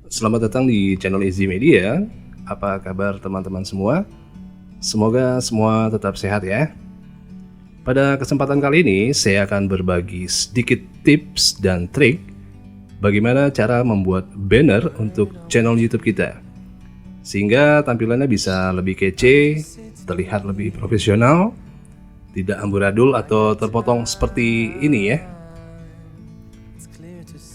Selamat datang di channel Easy Media. Apa kabar teman-teman semua? Semoga semua tetap sehat ya. Pada kesempatan kali ini saya akan berbagi sedikit tips dan trik bagaimana cara membuat banner untuk channel YouTube kita, sehingga tampilannya bisa lebih kece, terlihat lebih profesional, tidak amburadul atau terpotong seperti ini ya.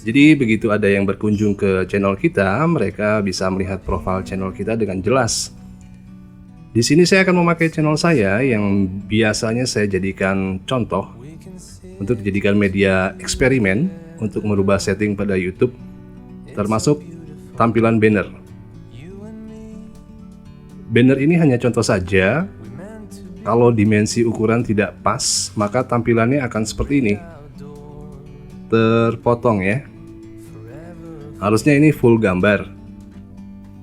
Jadi begitu ada yang berkunjung ke channel kita, mereka bisa melihat profil channel kita dengan jelas. Di sini saya akan memakai channel saya yang biasanya saya jadikan contoh untuk dijadikan media eksperimen untuk merubah setting pada YouTube, termasuk tampilan banner. Banner ini hanya contoh saja. Kalau dimensi ukuran tidak pas, maka tampilannya akan seperti ini, terpotong ya. Harusnya ini full gambar.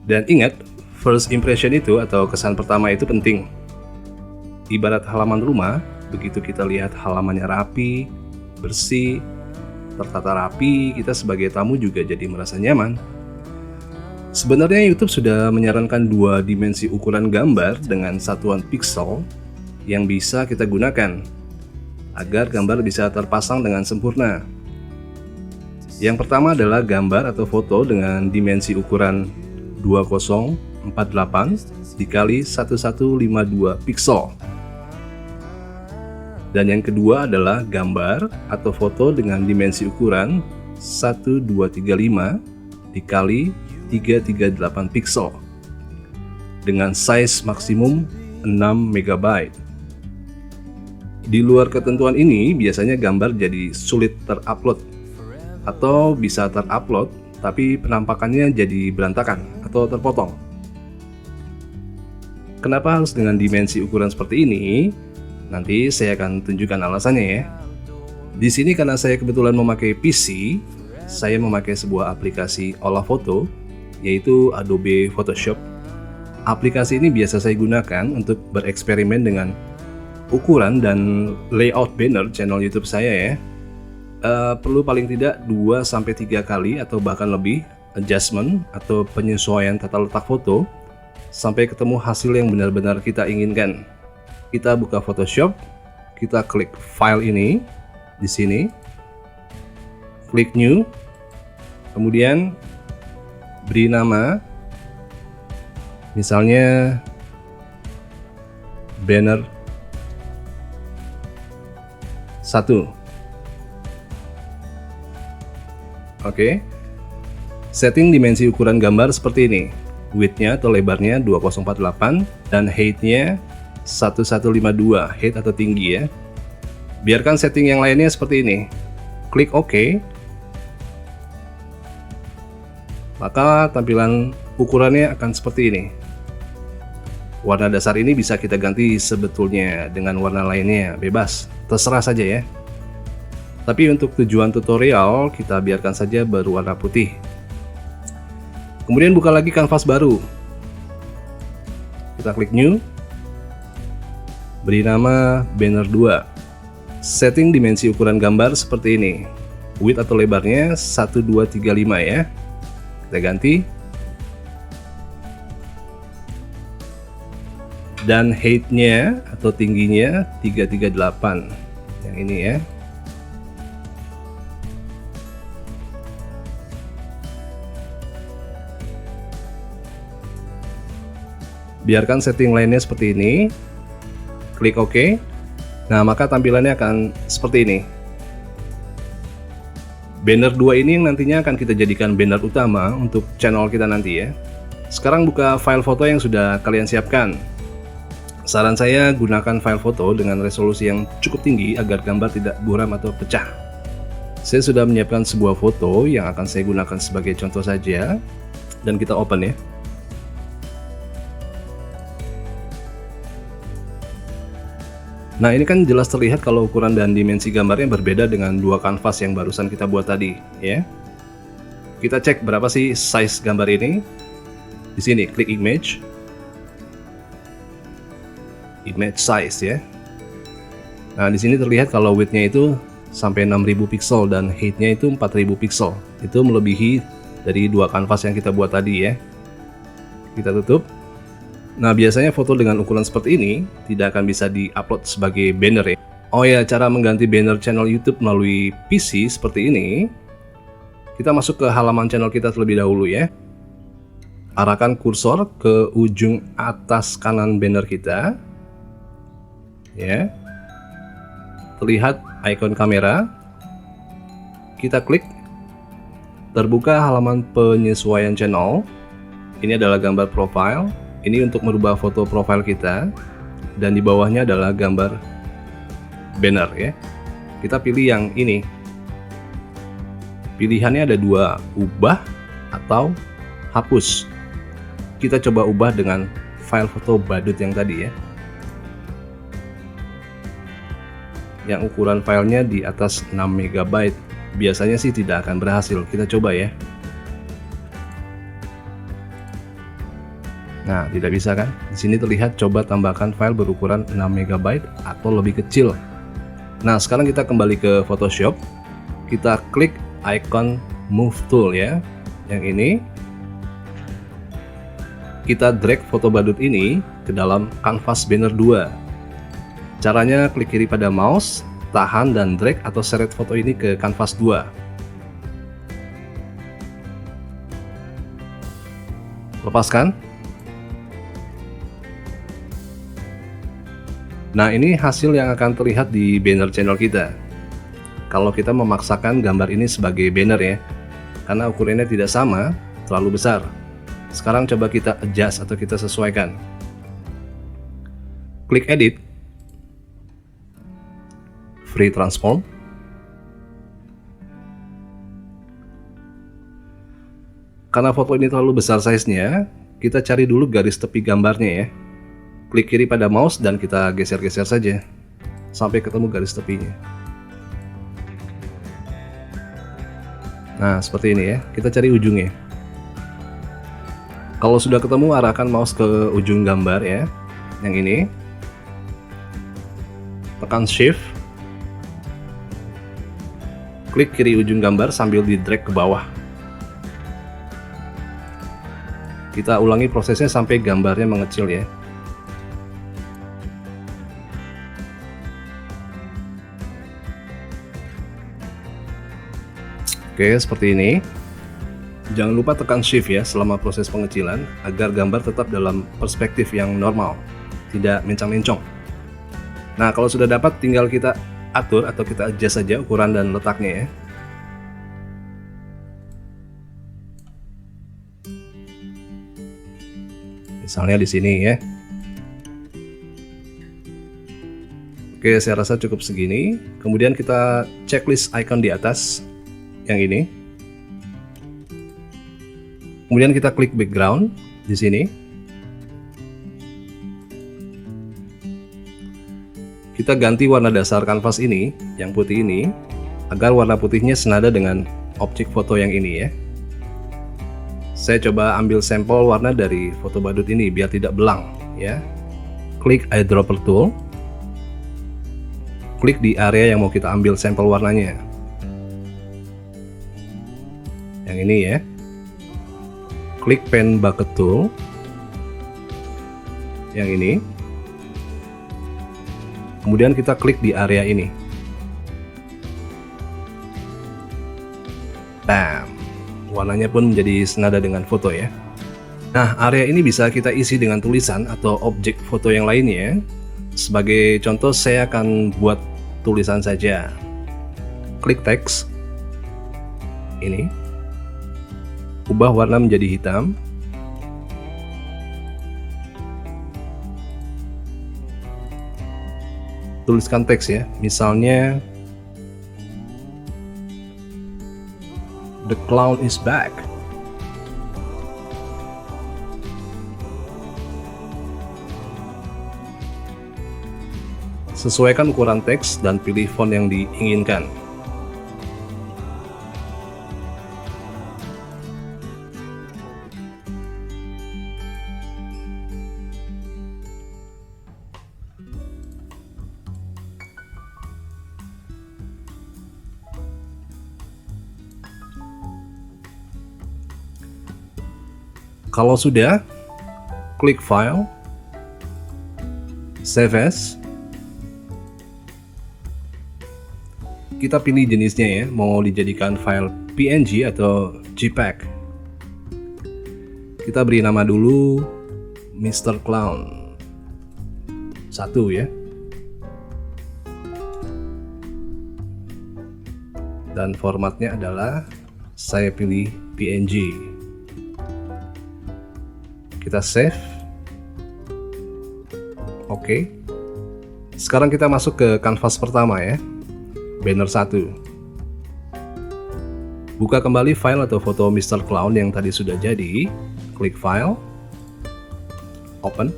Dan ingat, first impression itu atau kesan pertama itu penting. Ibarat halaman rumah, begitu kita lihat halamannya rapi, bersih, tertata rapi, kita sebagai tamu juga jadi merasa nyaman. Sebenarnya YouTube sudah menyarankan dua dimensi ukuran gambar dengan satuan pixel yang bisa kita gunakan agar gambar bisa terpasang dengan sempurna. Yang pertama adalah gambar atau foto dengan dimensi ukuran 2048 dikali 1152 pixel. Dan yang kedua adalah gambar atau foto dengan dimensi ukuran 1235 dikali 338 pixel dengan size maksimum 6 MB. Di luar ketentuan ini biasanya gambar jadi sulit terupload atau bisa terupload tapi penampakannya jadi berantakan atau terpotong. Kenapa harus dengan dimensi ukuran seperti ini? Nanti saya akan tunjukkan alasannya ya. Di sini karena saya kebetulan memakai PC, saya memakai sebuah aplikasi olah foto yaitu Adobe Photoshop. Aplikasi ini biasa saya gunakan untuk bereksperimen dengan ukuran dan layout banner channel YouTube saya ya. Perlu paling tidak 2-3 kali atau bahkan lebih adjustment atau penyesuaian tata letak foto sampai ketemu hasil yang benar-benar kita inginkan. Kita buka Photoshop, kita klik file ini di sini, klik new, kemudian beri nama, misalnya banner 1. Oke, setting dimensi ukuran gambar seperti ini. Width-nya atau lebarnya 2048 dan height-nya 1152, height atau tinggi ya. Biarkan setting yang lainnya seperti ini. Klik OK. Maka tampilan ukurannya akan seperti ini. Warna dasar ini bisa kita ganti sebetulnya dengan warna lainnya, bebas, terserah saja ya. Tapi untuk tujuan tutorial, kita biarkan saja berwarna putih. Kemudian buka lagi kanvas baru. Kita klik new. Beri nama banner 2. Setting dimensi ukuran gambar seperti ini. Width atau lebarnya 1235 ya. Kita ganti. Dan height-nya atau tingginya 338. Yang ini ya. Biarkan setting lainnya seperti ini. Klik OK. Nah, maka tampilannya akan seperti ini. Banner 2 ini yang nantinya akan kita jadikan banner utama untuk channel kita nanti ya. Sekarang buka file foto yang sudah kalian siapkan. Saran saya gunakan file foto dengan resolusi yang cukup tinggi agar gambar tidak buram atau pecah. Saya sudah menyiapkan sebuah foto yang akan saya gunakan sebagai contoh saja, dan kita open ya. Nah, ini kan jelas terlihat kalau ukuran dan dimensi gambarnya berbeda dengan dua kanvas yang barusan kita buat tadi, ya. Kita cek berapa sih size gambar ini. Di sini klik image size ya. Nah, di sini terlihat kalau width-nya itu sampai 6000 pixel dan height-nya itu 4000 pixel. Itu melebihi dari dua kanvas yang kita buat tadi ya. Kita tutup. Nah, biasanya foto dengan ukuran seperti ini tidak akan bisa di-upload sebagai banner ya. Oh ya, cara mengganti banner channel YouTube melalui PC seperti ini. Kita masuk ke halaman channel kita terlebih dahulu ya. Arahkan kursor ke ujung atas kanan banner kita. Ya. Terlihat icon kamera. Kita klik. Terbuka halaman penyesuaian channel. Ini adalah gambar profile. Ini untuk merubah foto profile kita, dan di bawahnya adalah gambar banner ya. Kita pilih yang ini. Pilihannya ada dua, ubah atau hapus. Kita coba ubah dengan file foto badut yang tadi ya. Yang ukuran filenya di atas 6 MB. Biasanya sih tidak akan berhasil. Kita coba ya. Nah, tidak bisa kan? Di sini terlihat coba tambahkan file berukuran 6 MB atau lebih kecil. Nah, sekarang kita kembali ke Photoshop. Kita klik icon Move Tool ya. Yang ini. Kita drag foto badut ini ke dalam kanvas banner 2. Caranya klik kiri pada mouse, tahan dan drag atau seret foto ini ke kanvas 2. Lepaskan. Nah, ini hasil yang akan terlihat di banner channel kita. Kalau kita memaksakan gambar ini sebagai banner ya, karena ukurannya tidak sama, terlalu besar. Sekarang coba kita adjust atau kita sesuaikan. Klik edit, free transform. Karena foto ini terlalu besar size-nya, kita cari dulu garis tepi gambarnya ya. Klik kiri pada mouse dan kita geser-geser saja sampai ketemu garis tepinya. Nah, seperti ini ya. Kita cari ujungnya. Kalau sudah ketemu, arahkan mouse ke ujung gambar ya. Yang ini. Tekan shift. Klik kiri ujung gambar sambil di drag ke bawah. Kita ulangi prosesnya sampai gambarnya mengecil ya. Oke, seperti ini. Jangan lupa tekan shift ya selama proses pengecilan agar gambar tetap dalam perspektif yang normal, tidak mencang-mencong. Nah, kalau sudah dapat tinggal kita atur atau kita adjust saja ukuran dan letaknya ya. Misalnya di sini ya. Oke, saya rasa cukup segini. Kemudian kita checklist icon di atas. Yang ini. Kemudian kita klik background di sini. Kita ganti warna dasar kanvas ini, yang putih ini, agar warna putihnya senada dengan objek foto yang ini ya. Saya coba ambil sampel warna dari foto badut ini biar tidak belang ya. Klik eyedropper tool. Klik di area yang mau kita ambil sampel warnanya. Yang ini ya. Klik pen bucket tool. Yang ini. Kemudian kita klik di area ini. Bam. Warnanya pun menjadi senada dengan foto ya. Nah, area ini bisa kita isi dengan tulisan atau objek foto yang lainnya. Sebagai contoh, saya akan buat tulisan saja. Klik teks. Ini. Ubah warna menjadi hitam. Tuliskan teks ya. Misalnya, "The clown is back." Sesuaikan ukuran teks dan pilih font yang diinginkan. Kalau sudah, klik File, Save As. Kita pilih jenisnya ya, mau dijadikan file PNG atau JPEG. Kita beri nama dulu Mr. Clown 1 ya. Dan formatnya adalah, saya pilih PNG. Kita save. Oke. Sekarang kita masuk ke kanvas pertama ya. Banner 1. Buka kembali file atau foto Mr. Clown yang tadi sudah jadi. Klik File, Open,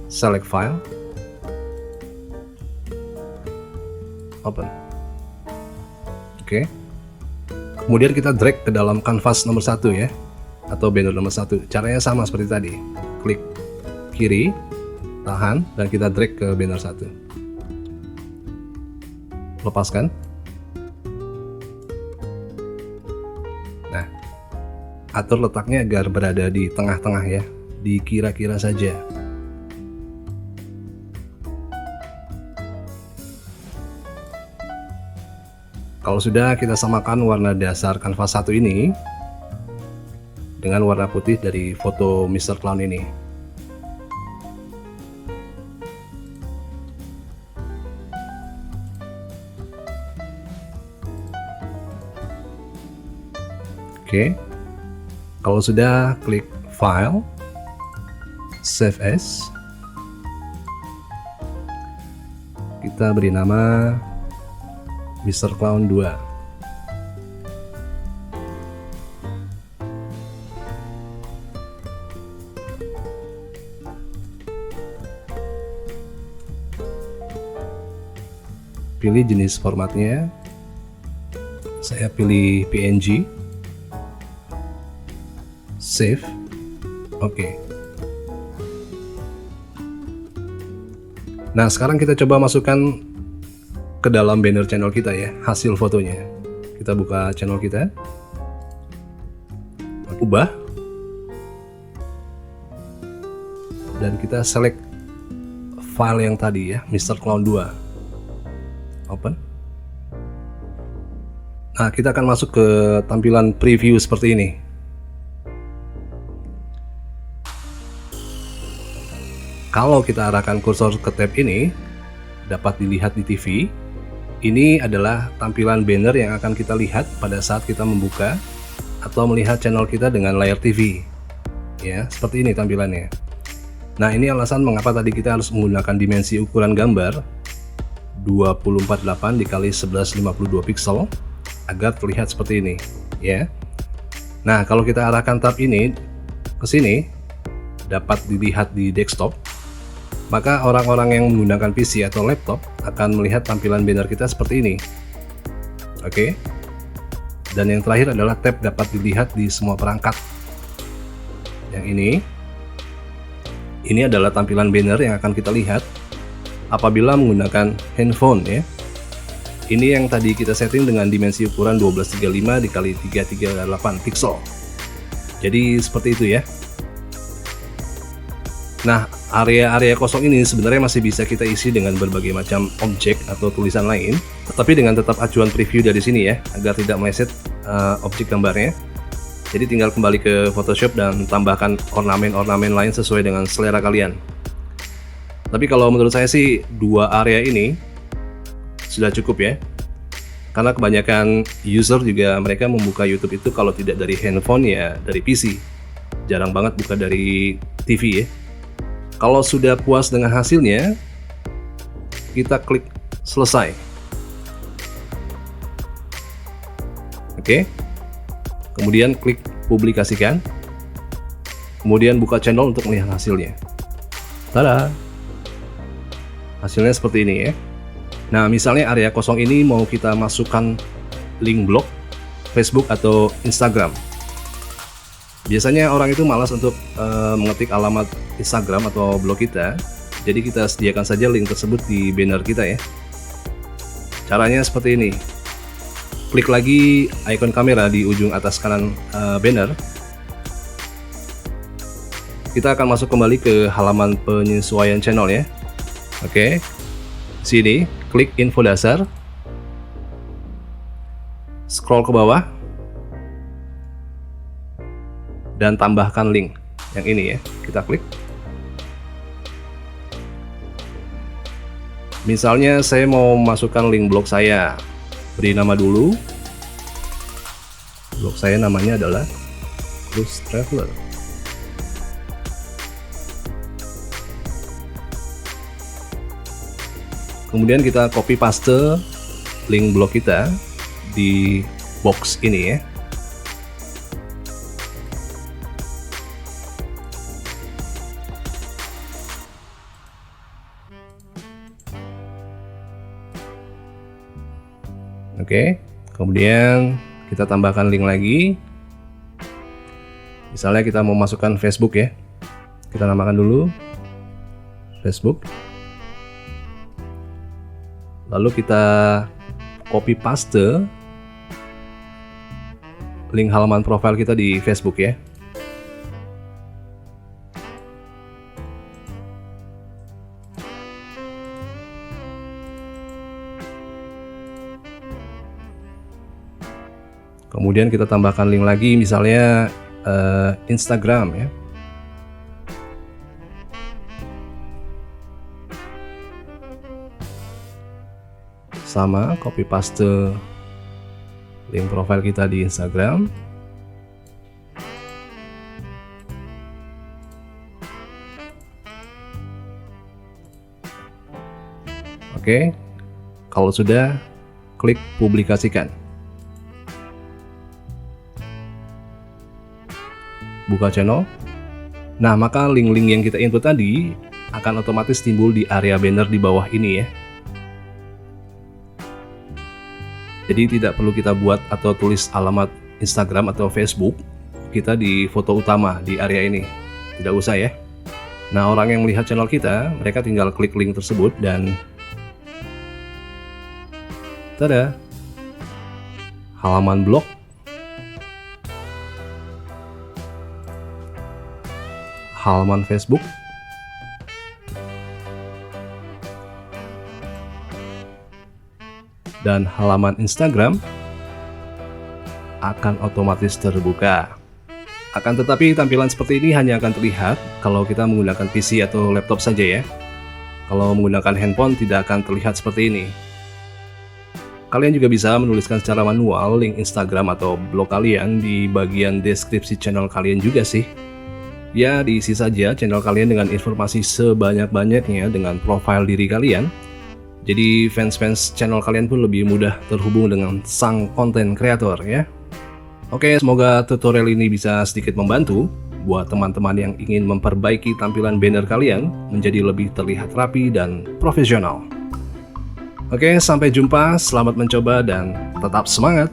Select File, Open. Oke. Kemudian kita drag ke dalam kanvas nomor 1 ya, atau banner nomor 1. Caranya sama seperti tadi. Klik kiri, tahan, dan kita drag ke banner 1. Lepaskan. Nah, atur letaknya agar berada di tengah-tengah ya, di kira-kira saja. Kalau sudah, kita samakan warna dasar kanvas 1 ini dengan warna putih dari foto Mr. Clown ini. Oke, kalau sudah, klik File, Save As. Kita beri nama Mr. Clown 2. Pilih jenis formatnya. Saya pilih PNG. Save. Oke. Nah, sekarang kita coba masukkan ke dalam banner channel kita ya, hasil fotonya. Kita buka channel kita. Ubah. Dan kita select file yang tadi ya, Mr. Clown 2. Open. Nah, kita akan masuk ke tampilan preview seperti ini. Kalau kita arahkan kursor ke tab ini, dapat dilihat di TV. Ini adalah tampilan banner yang akan kita lihat pada saat kita membuka atau melihat channel kita dengan layar TV. Ya, seperti ini tampilannya. Nah, ini alasan mengapa tadi kita harus menggunakan dimensi ukuran gambar 248 dikali 1152 pixel agar terlihat seperti ini, ya. Nah, kalau kita arahkan tab ini ke sini, dapat dilihat di desktop. Maka orang-orang yang menggunakan PC atau laptop akan melihat tampilan banner kita seperti ini. Oke. Dan yang terakhir adalah tab dapat dilihat di semua perangkat. Yang ini adalah tampilan banner yang akan kita lihat apabila menggunakan handphone ya. Ini yang tadi kita setting dengan dimensi ukuran 1235 dikali 338 pixel. Jadi seperti itu ya. Nah, area-area kosong ini sebenarnya masih bisa kita isi dengan berbagai macam objek atau tulisan lain, tetapi dengan tetap acuan preview dari sini ya, agar tidak meleset objek gambarnya. Jadi tinggal kembali ke Photoshop dan tambahkan ornamen-ornamen lain sesuai dengan selera kalian. Tapi kalau menurut saya sih 2 area ini sudah cukup ya. Karena kebanyakan user juga mereka membuka YouTube itu kalau tidak dari handphone ya dari PC. Jarang banget buka dari TV ya. Kalau sudah puas dengan hasilnya, kita klik selesai. Oke. Kemudian klik publikasikan. Kemudian buka channel untuk melihat hasilnya. Tada! Hasilnya seperti ini ya. Nah, misalnya area kosong ini mau kita masukkan link blog, Facebook atau Instagram. Biasanya orang itu malas untuk mengetik alamat Instagram atau blog kita. Jadi kita sediakan saja link tersebut di banner kita ya. Caranya seperti ini. Klik lagi icon kamera di ujung atas kanan banner. Kita akan masuk kembali ke halaman penyesuaian channel ya. Oke. Sini, klik info dasar. Scroll ke bawah. Dan tambahkan link yang ini ya. Kita klik. Misalnya saya mau masukkan link blog saya. Beri nama dulu. Blog saya namanya adalah Cruise Traveler. Kemudian kita copy paste link blog kita di box ini ya. Oke, kemudian kita tambahkan link lagi. Misalnya kita mau masukkan Facebook ya. Kita namakan dulu Facebook. Lalu kita copy paste link halaman profil kita di Facebook ya. Kemudian kita tambahkan link lagi, misalnya Instagram ya. Sama, copy paste link profil kita di Instagram. Oke, kalau sudah, klik publikasikan. Buka channel. Nah, maka link-link yang kita input tadi akan otomatis timbul di area banner di bawah ini ya. Jadi tidak perlu kita buat atau tulis alamat Instagram atau Facebook kita di foto utama di area ini. Tidak usah ya. Nah, orang yang melihat channel kita, mereka tinggal klik link tersebut dan tada! Halaman blog, halaman Facebook, dan halaman Instagram akan otomatis terbuka. Akan tetapi tampilan seperti ini hanya akan terlihat kalau kita menggunakan PC atau laptop saja ya. Kalau menggunakan handphone tidak akan terlihat seperti ini. Kalian juga bisa menuliskan secara manual link Instagram atau blog kalian di bagian deskripsi channel kalian juga sih. Ya, diisi saja channel kalian dengan informasi sebanyak-banyaknya dengan profil diri kalian. Jadi fans-fans channel kalian pun lebih mudah terhubung dengan sang konten kreator ya. Oke, semoga tutorial ini bisa sedikit membantu buat teman-teman yang ingin memperbaiki tampilan banner kalian menjadi lebih terlihat rapi dan profesional. Oke, sampai jumpa, selamat mencoba dan tetap semangat!